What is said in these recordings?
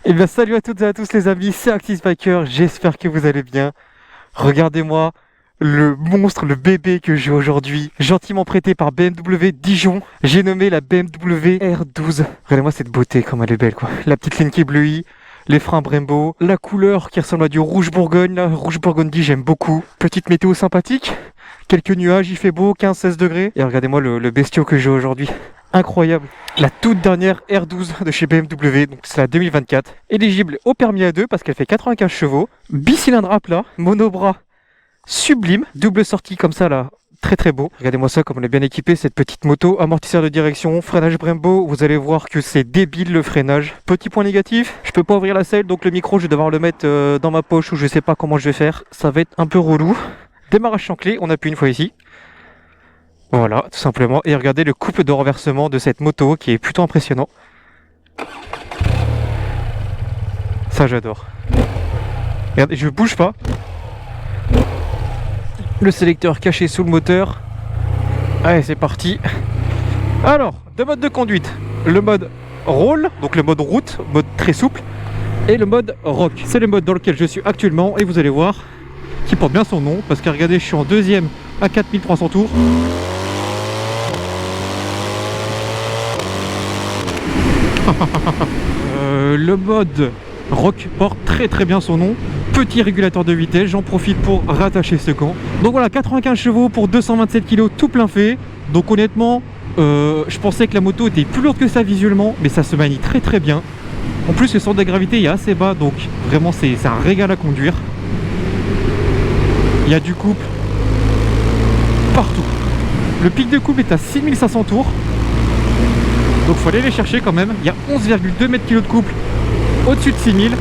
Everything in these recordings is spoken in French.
Eh bien salut à toutes et à tous les amis, c'est ActisBiker, j'espère que vous allez bien. Regardez-moi le monstre, le bébé que j'ai aujourd'hui, gentiment prêté par BMW Dijon. J'ai nommé la BMW R12. Regardez-moi cette beauté, comme elle est belle quoi. La petite ligne qui est bleuie, les freins Brembo, la couleur qui ressemble à du rouge Bourgogne, la rouge Burgundy j'aime beaucoup. Petite météo sympathique, quelques nuages, il fait beau, 15-16 degrés. Et regardez-moi le bestiau que j'ai aujourd'hui. Incroyable. La toute dernière R12 de chez BMW, donc c'est la 2024. Éligible au permis A2 parce qu'elle fait 95 chevaux. Bicylindre à plat, monobras sublime. Double sortie comme ça là, très très beau. Regardez-moi ça comme on est bien équipé, cette petite moto. Amortisseur de direction, freinage Brembo. Vous allez voir que c'est débile le freinage. Petit point négatif, je peux pas ouvrir la selle donc le micro je vais devoir le mettre dans ma poche ou je sais pas comment je vais faire. Ça va être un peu relou. Démarrage sans clé, on appuie une fois ici. Voilà, tout simplement. Et regardez le couple de renversement de cette moto qui est plutôt impressionnant. Ça, j'adore. Regardez, je bouge pas. Le sélecteur caché sous le moteur. Allez, c'est parti. Alors, deux modes de conduite. Le mode roll, donc le mode route, mode très souple. Et le mode rock. C'est le mode dans lequel je suis actuellement. Et vous allez voir, qui porte bien son nom. Parce que regardez, je suis en deuxième à 4300 tours. Le mode rock porte très très bien son nom. Petit régulateur de vitesse, j'en profite pour rattacher ce camp. Donc voilà, 95 chevaux pour 227 kg tout plein fait. Donc honnêtement, je pensais que la moto était plus lourde que ça visuellement, mais ça se manie très très bien. En plus le centre de gravité est assez bas, donc vraiment c'est un régal à conduire. Il y a du couple partout. Le pic de couple est à 6500 tours. Donc il faut aller les chercher quand même. Il y a 11,2 mètres kg de couple au-dessus de 6000.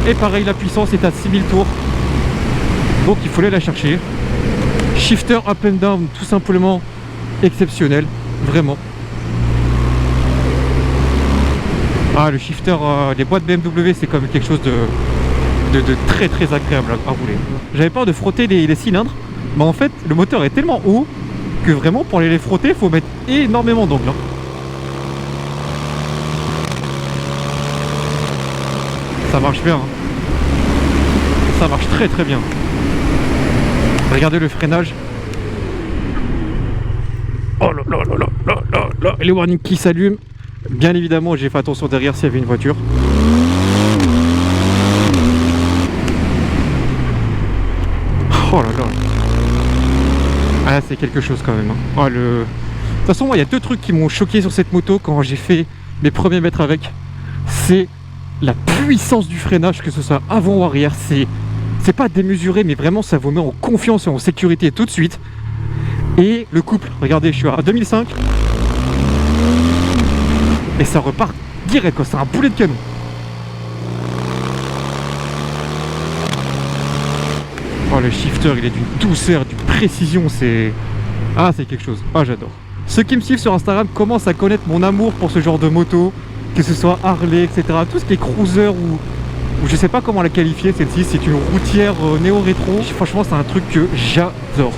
Et pareil, la puissance est à 6000 tours. Donc il faut aller la chercher. Shifter up and down, tout simplement exceptionnel. Vraiment. Ah, le shifter, les boîtes BMW, c'est quand même quelque chose de très très agréable à rouler. J'avais peur de frotter les cylindres. Mais en fait, le moteur est tellement haut que vraiment pour aller les frotter, il faut mettre énormément d'angle. Ça marche bien, hein. Ça marche très très bien. Regardez le freinage. Oh là là là là là là là. Et les warnings qui s'allument. Bien évidemment, j'ai fait attention derrière s'il y avait une voiture. Oh là là. Ah, c'est quelque chose quand même, hein. Oh, de toute façon, moi, il y a deux trucs qui m'ont choqué sur cette moto quand j'ai fait mes premiers mètres avec. C'est la puissance du freinage, que ce soit avant ou arrière, c'est pas démesuré, mais vraiment ça vous met en confiance et en sécurité tout de suite. Et le couple, regardez, je suis à 2005 et ça repart direct quoi, c'est un boulet de canon. Oh, le shifter, il est d'une douceur, d'une précision, c'est quelque chose. Ah, j'adore. Ceux qui me suivent sur Instagram commencent à connaître mon amour pour ce genre de moto, que ce soit Harley, etc. Tout ce qui est cruiser ou je sais pas comment la qualifier, celle-ci, c'est une routière néo-rétro. Franchement, c'est un truc que j'adore.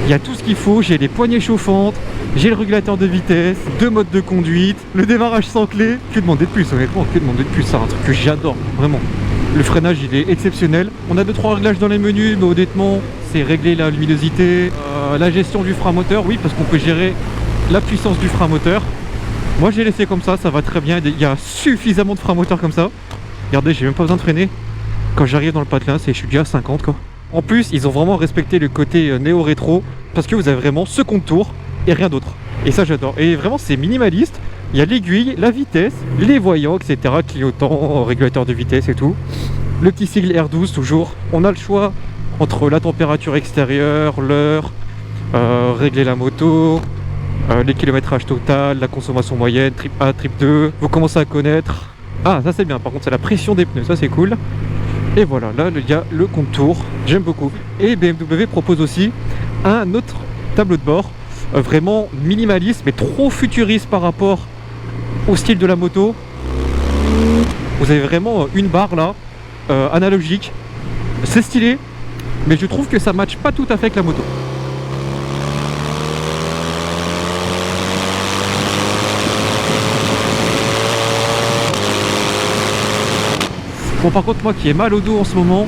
Il y a tout ce qu'il faut, j'ai les poignées chauffantes, j'ai le régulateur de vitesse, deux modes de conduite, le démarrage sans clé. Que demander de plus, honnêtement, que demander de plus, c'est un truc que j'adore, vraiment. Le freinage, il est exceptionnel. On a 2-3 réglages dans les menus, mais honnêtement, c'est régler la luminosité, la gestion du frein moteur, oui, parce qu'on peut gérer la puissance du frein moteur. Moi j'ai laissé comme ça va très bien, il y a suffisamment de frein moteur comme ça. Regardez, j'ai même pas besoin de freiner. Quand j'arrive dans le patelin, je suis déjà à 50 quoi. En plus, ils ont vraiment respecté le côté néo-rétro, parce que vous avez vraiment ce contour et rien d'autre. Et ça j'adore. Et vraiment c'est minimaliste, il y a l'aiguille, la vitesse, les voyants, etc. Clignotant, régulateur de vitesse et tout. Le petit sigle R12 toujours. On a le choix entre la température extérieure, l'heure, régler la moto, les kilométrages total, la consommation moyenne, trip 1, trip 2, vous commencez à connaître. Ah, ça c'est bien, par contre c'est la pression des pneus, ça c'est cool. Et voilà, là il y a le contour, j'aime beaucoup. Et BMW propose aussi un autre tableau de bord, vraiment minimaliste, mais trop futuriste par rapport au style de la moto. Vous avez vraiment une barre là, analogique, c'est stylé, mais je trouve que ça matche pas tout à fait avec la moto. Bon, par contre, moi qui ai mal au dos en ce moment,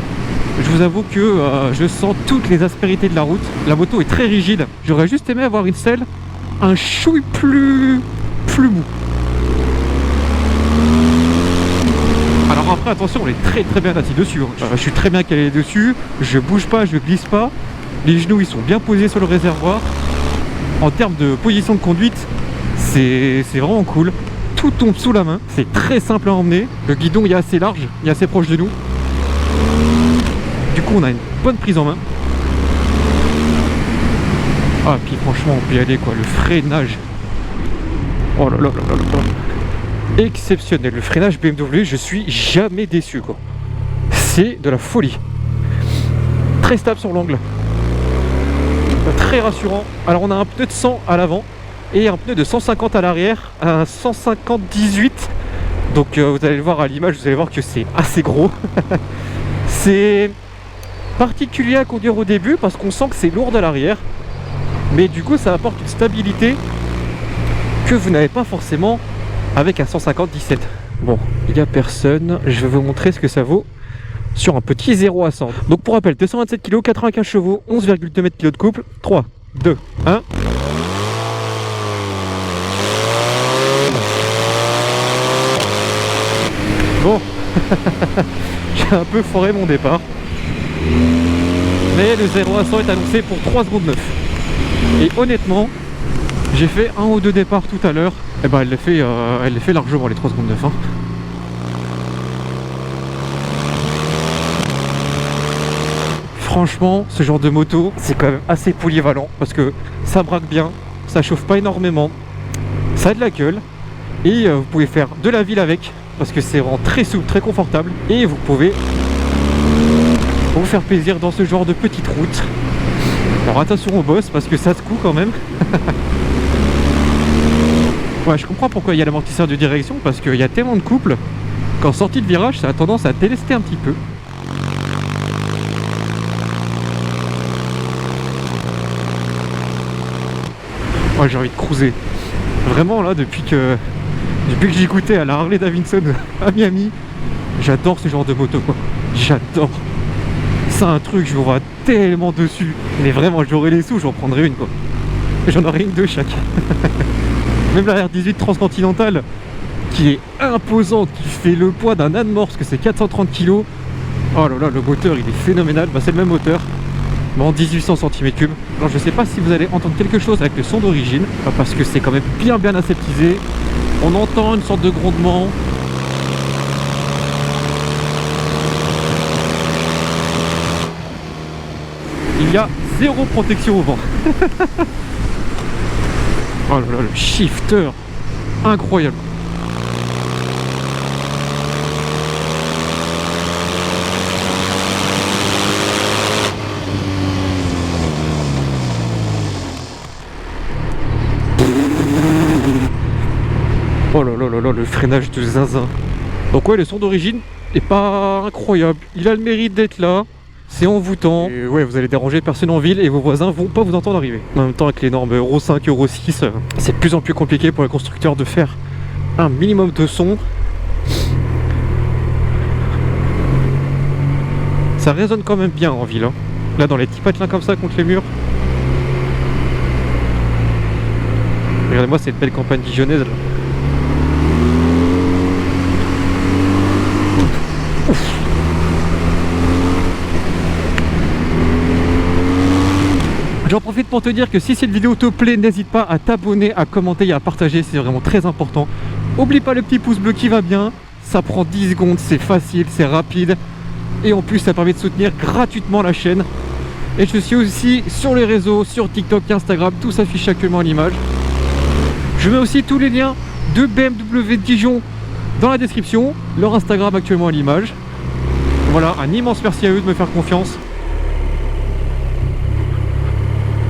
je vous avoue que je sens toutes les aspérités de la route. La moto est très rigide. J'aurais juste aimé avoir une selle un chouille plus mou. Alors après, attention, on est très bien assis dessus. Hein. Je suis très bien calé dessus. Je bouge pas, je glisse pas. Les genoux, ils sont bien posés sur le réservoir. En termes de position de conduite, c'est vraiment cool. Tout tombe sous la main. C'est très simple à emmener. Le guidon, il est assez large, il est assez proche de nous. Du coup, on a une bonne prise en main. Ah, puis franchement, on peut y aller, quoi. Le freinage. Oh là là là là là. Exceptionnel. Le freinage BMW, je suis jamais déçu, quoi. C'est de la folie. Très stable sur l'angle. Très rassurant. Alors, on a un pneu de 100 à l'avant et un pneu de 150 à l'arrière. Un 150-18. Donc, vous allez le voir à l'image, vous allez voir que c'est assez gros. C'est particulier à conduire au début parce qu'on sent que c'est lourd à l'arrière. Mais du coup, ça apporte une stabilité que vous n'avez pas forcément avec un 150-17. Bon, il n'y a personne. Je vais vous montrer ce que ça vaut sur un petit 0 à 100. Donc pour rappel, 227 kg, 95 chevaux, 11,2 mètres kg de couple. 3, 2, 1. Bon, j'ai un peu foiré mon départ. Mais le 0 à 100 est annoncé pour 3 secondes 9. Et honnêtement, j'ai fait un ou deux départs tout à l'heure. Et ben elle les fait largement les 3 secondes 9. Hein. Franchement, ce genre de moto, c'est quand même assez polyvalent parce que ça braque bien, ça chauffe pas énormément, ça a de la gueule et vous pouvez faire de la ville avec parce que c'est vraiment très souple, très confortable et vous pouvez vous faire plaisir dans ce genre de petite route. Alors attention au boss parce que ça secoue quand même. Ouais, je comprends pourquoi il y a l'amortisseur de direction parce qu'il y a tellement de couples qu'en sortie de virage ça a tendance à délester un petit peu. Ouais, j'ai envie de cruiser. Vraiment là, depuis que j'ai goûté à la Harley Davidson à Miami, j'adore ce genre de moto quoi. J'adore. C'est un truc, je vous vois tellement dessus. Mais vraiment, j'aurais les sous, j'en prendrais une quoi. J'en aurais une de chaque. Même la R18 Transcontinental, qui est imposante, qui fait le poids d'un âne mort, parce que c'est 430 kg. Oh là là, le moteur, il est phénoménal. Bah, c'est le même moteur, mais en 1800 cm3. Alors, je sais pas si vous allez entendre quelque chose avec le son d'origine, parce que c'est quand même bien aseptisé. On entend une sorte de grondement. Il y a zéro protection au vent. Oh là là, le shifter, incroyable. Oh là là là là, le freinage de zinzin. Donc ouais, le son d'origine est pas incroyable. Il a le mérite d'être là. C'est envoûtant. Et ouais, vous allez déranger personne en ville et vos voisins vont pas vous entendre arriver. En même temps, avec les normes Euro 5, Euro 6, c'est de plus en plus compliqué pour les constructeurs de faire un minimum de son. Ça résonne quand même bien en ville. Hein. Là, dans les petits patelins comme ça contre les murs. Regardez-moi cette belle campagne dijonnaise là. Ouf. J'en profite pour te dire que si cette vidéo te plaît, n'hésite pas à t'abonner, à commenter et à partager, c'est vraiment très important. Oublie pas le petit pouce bleu qui va bien, ça prend 10 secondes, c'est facile, c'est rapide. Et en plus ça permet de soutenir gratuitement la chaîne. Et je suis aussi sur les réseaux, sur TikTok et Instagram, tout s'affiche actuellement à l'image. Je mets aussi tous les liens de BMW Dijon dans la description, leur Instagram actuellement à l'image. Voilà, un immense merci à eux de me faire confiance.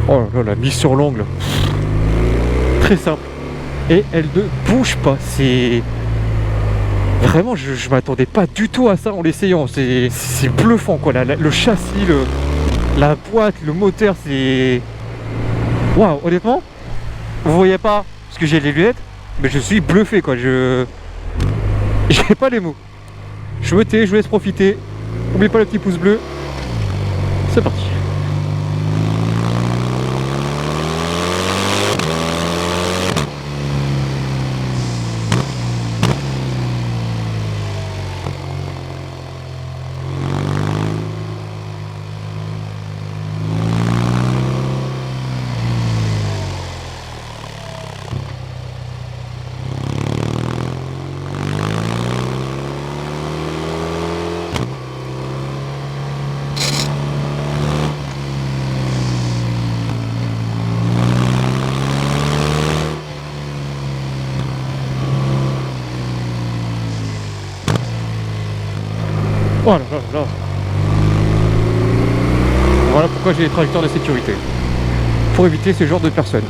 Oh là là, la mise sur l'angle. Très simple. Et elle ne bouge pas. C'est... Vraiment, je m'attendais pas du tout à ça en l'essayant. C'est bluffant quoi. Le châssis, la boîte, le moteur, c'est... Waouh, honnêtement, vous voyez pas parce que j'ai les lunettes, mais je suis bluffé quoi. J'ai pas les mots. Je me tais, je vous laisse profiter. N'oubliez pas le petit pouce bleu. C'est parti. Oh là là là. Voilà pourquoi j'ai les trajectoires de sécurité. Pour éviter ce genre de personnes.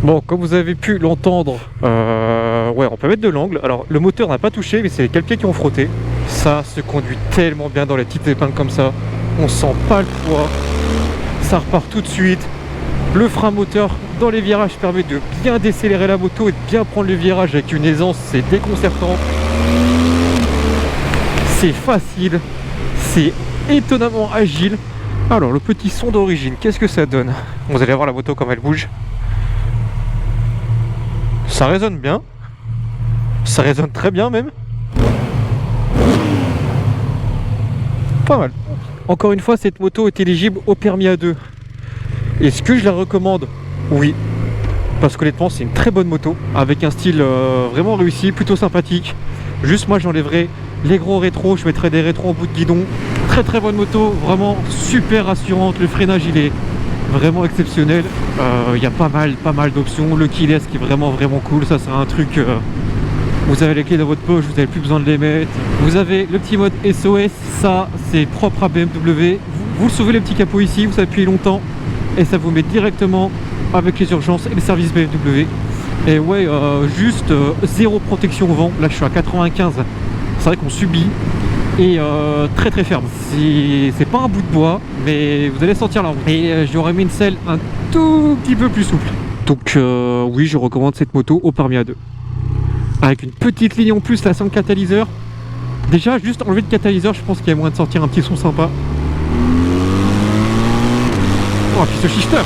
Bon, comme vous avez pu l'entendre, ouais, on peut mettre de l'angle. Alors, le moteur n'a pas touché, mais c'est les quatre pieds qui ont frotté. Ça se conduit tellement bien dans les petites épingles comme ça. On sent pas le poids. Ça repart tout de suite. Le frein moteur dans les virages permet de bien décélérer la moto et de bien prendre le virage avec une aisance. C'est déconcertant. C'est facile. C'est étonnamment agile. Alors, le petit son d'origine, qu'est-ce que ça donne? Vous allez voir la moto comme elle bouge. Ça résonne bien, ça résonne très bien même. Pas mal. Encore une fois, cette moto est éligible au permis A2. Est-ce que je la recommande? Oui. Parce qu'honnêtement, c'est une très bonne moto, avec un style vraiment réussi, plutôt sympathique. Juste moi, j'enlèverai les gros rétros, je mettrai des rétros en bout de guidon. Très très bonne moto, vraiment super rassurante. Le freinage, il est vraiment exceptionnel. Il y a pas mal d'options. Le keyless qui est vraiment cool. Ça c'est un truc, vous avez les clés dans votre poche, vous n'avez plus besoin de les mettre. Vous avez le petit mode SOS, ça c'est propre à BMW. Vous sauvez le petit capot ici, vous appuyez longtemps et ça vous met directement avec les urgences et les services BMW. Et ouais, juste zéro protection au vent. Là je suis à 95, c'est vrai qu'on subit. Et très ferme. C'est pas un bout de bois, mais vous allez sentir la route. Et j'aurais mis une selle un tout petit peu plus souple. Donc oui, je recommande cette moto au permis A2. Avec une petite ligne en plus là sans catalyseur. Déjà, juste enlever le catalyseur, je pense qu'il y a moyen de sortir un petit son sympa. Oh, puis ce shifter.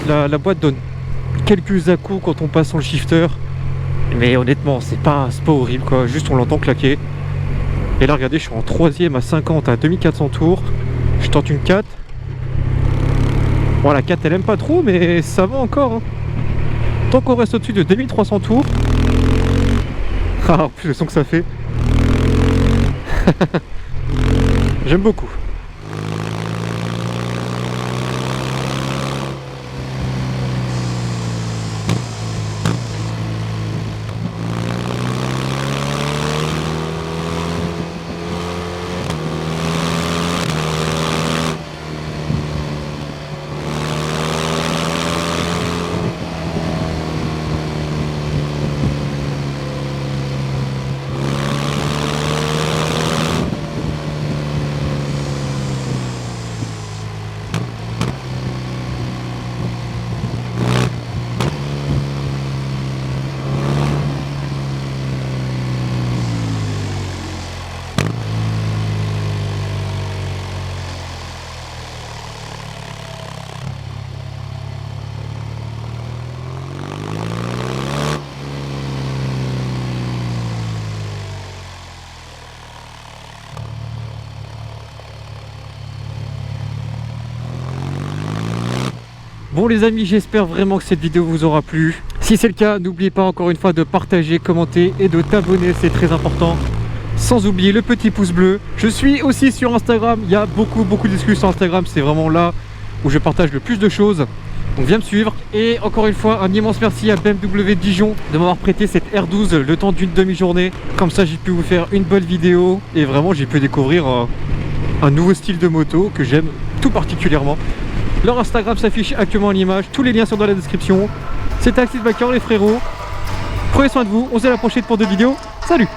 La boîte donne quelques à-coups quand on passe sur le shifter, mais honnêtement c'est pas horrible quoi, juste on l'entend claquer. Et là regardez, je suis en 3ème à 50 à 2400 tours, je tente une 4. Bon, la 4 elle aime pas trop, mais ça va encore hein. Tant qu'on reste au-dessus de 2300 tours. Ah, en plus le son que ça fait. J'aime beaucoup. Bon les amis, j'espère vraiment que cette vidéo vous aura plu. Si c'est le cas, n'oubliez pas encore une fois de partager, commenter et de t'abonner, c'est très important. Sans oublier le petit pouce bleu. Je suis aussi sur Instagram, il y a beaucoup de discussions sur Instagram, c'est vraiment là où je partage le plus de choses. Donc viens me suivre. Et encore une fois, un immense merci à BMW Dijon de m'avoir prêté cette R12 le temps d'une demi-journée. Comme ça j'ai pu vous faire une bonne vidéo et vraiment j'ai pu découvrir un nouveau style de moto que j'aime tout particulièrement. Leur Instagram s'affiche actuellement à l'image, tous les liens sont dans la description. C'était Axis Biker les frérots. Prenez soin de vous, on se dit à la prochaine pour d'autres vidéos. Salut!